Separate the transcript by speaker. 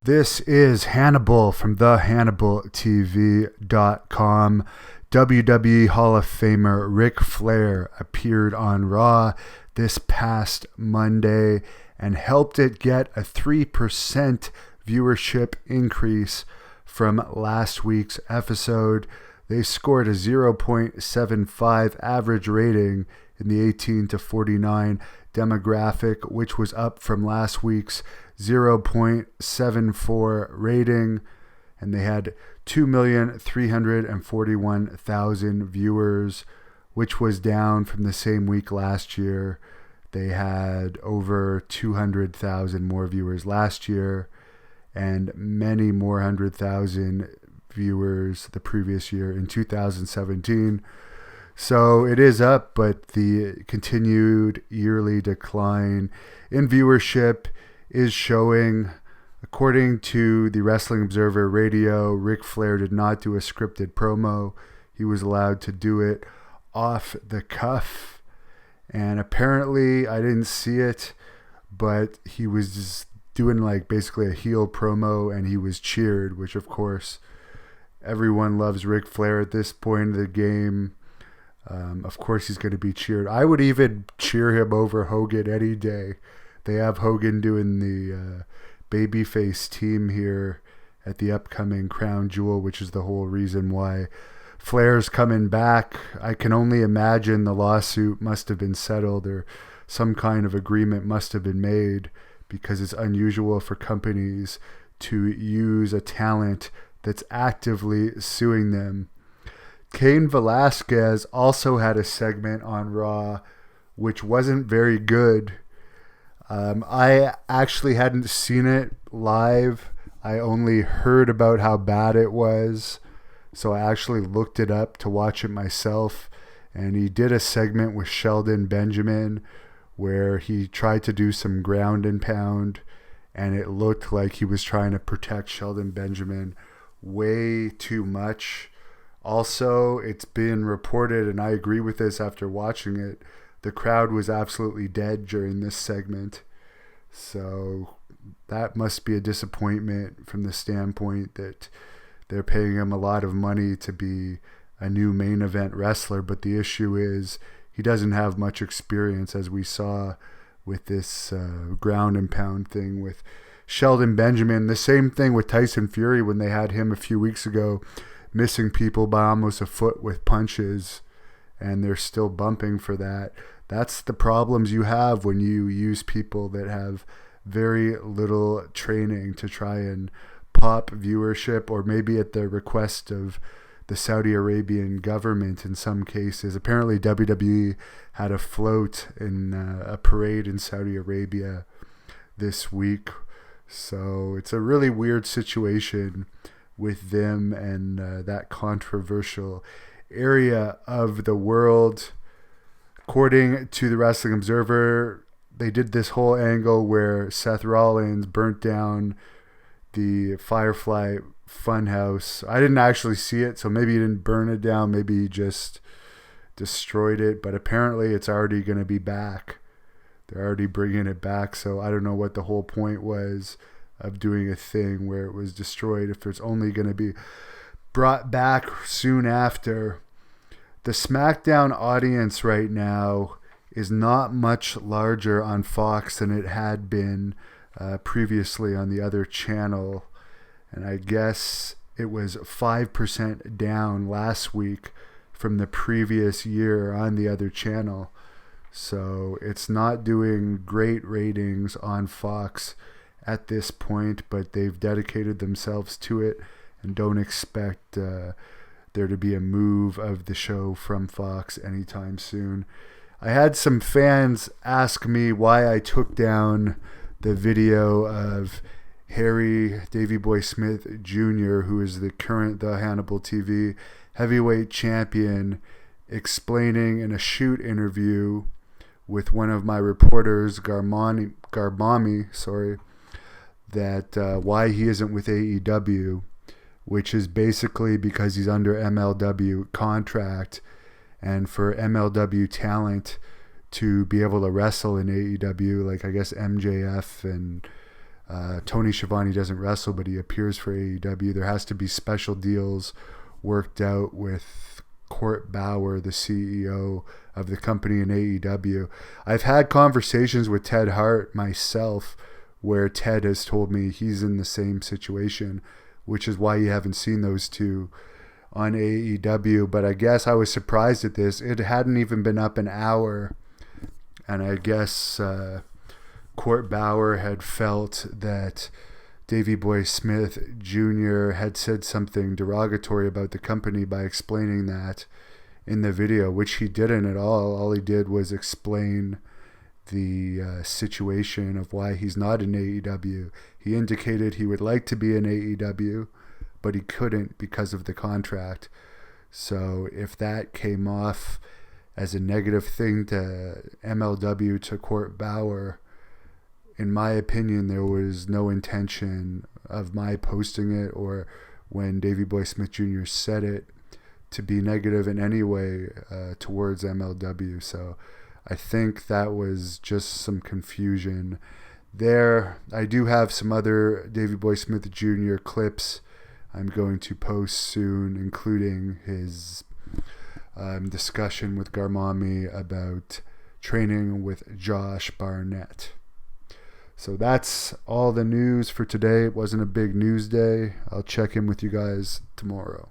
Speaker 1: This is Hannibal from thehannibaltv.com. WWE Hall of Famer Ric Flair appeared on Raw this past Monday and helped it get a 3% viewership increase from last week's episode. They scored a 0.75 average rating in the 18 to 49 demographic, which was up from last week's 0.74 rating, and they had 2,341,000 viewers, which was down from the same week last year. They had over 200,000 more viewers last year and many more 100,000 viewers the previous year in 2017. So it is up, but the continued yearly decline in viewership is showing. According to the Wrestling Observer Radio, Ric Flair did not do a scripted promo. He was allowed to do it off the cuff. And apparently, I didn't see it, but he was just doing like basically a heel promo, and he was cheered, which of course, everyone loves Ric Flair at this point of the game. Of course he's going to be cheered. I would even cheer him over Hogan any day. They have Hogan doing the babyface team here at the upcoming Crown Jewel, which is the whole reason why Flair's coming back. I can only imagine the lawsuit must have been settled or some kind of agreement must have been made, because it's unusual for companies to use a talent that's actively suing them. Cain Velasquez also had a segment on Raw, which wasn't very good. I actually hadn't seen it live. I only heard about how bad it was. So I actually looked it up to watch it myself. And he did a segment with Shelton Benjamin where he tried to do some ground and pound. And it looked like he was trying to protect Shelton Benjamin way too much. Also, it's been reported, and I agree with this after watching it, the crowd was absolutely dead during this segment. So that must be a disappointment from the standpoint that they're paying him a lot of money to be a new main event wrestler. But the issue is he doesn't have much experience, as we saw with this ground and pound thing with Shelton Benjamin. The same thing with Tyson Fury when they had him a few weeks ago, missing people by almost a foot with punches, and they're still bumping for that. That's the problems you have when you use people that have very little training to try and pop viewership, or maybe at the request of the Saudi Arabian government in some cases. Apparently WWE had a float in a parade in Saudi Arabia this week. So it's a really weird situation with them and that controversial area of the world. According to the Wrestling Observer, they did this whole angle where Seth Rollins burnt down the Firefly Funhouse. I didn't actually see it, so maybe he didn't burn it down, maybe he just destroyed it, but apparently it's already going to be back. They're already bringing it back, so I don't know what the whole point was of doing a thing where it was destroyed if it's only going to be brought back soon after. The Smackdown audience right now is not much larger on Fox than it had been previously on the other channel, and I guess it was 5% down last week from the previous year on the other channel. So it's not doing great ratings on Fox at this point, but they've dedicated themselves to it and don't expect there to be a move of the show from Fox anytime soon. I had some fans ask me why I took down the video of Harry Davey Boy Smith Jr., who is the current The Hannibal TV heavyweight champion, explaining in a shoot interview with one of my reporters, Garbami, that why he isn't with AEW, which is basically because he's under MLW contract, and for MLW talent to be able to wrestle in AEW, like I guess MJF and Tony Schiavone doesn't wrestle, but he appears for AEW. There has to be special deals worked out with Court Bauer, the CEO of the company in AEW. I've had conversations with Ted Hart myself where Ted has told me he's in the same situation, which is why you haven't seen those two on AEW. But I guess I was surprised at this. It hadn't even been up an hour, and I guess Court Bauer had felt that Davey Boy Smith Jr. had said something derogatory about the company by explaining that in the video, which he didn't at all. All he did was explain the situation of why he's not in AEW. He indicated he would like to be in AEW, but he couldn't because of the contract. So if that came off as a negative thing to MLW, to Court Bauer, in my opinion, there was no intention of my posting it or when Davey Boy Smith Jr. said it to be negative in any way towards MLW. So I think that was just some confusion there. I do have some other Davey Boy Smith Jr. clips I'm going to post soon, including his discussion with Garmami about training with Josh Barnett. So that's all the news for today. It wasn't a big news day. I'll check in with you guys tomorrow.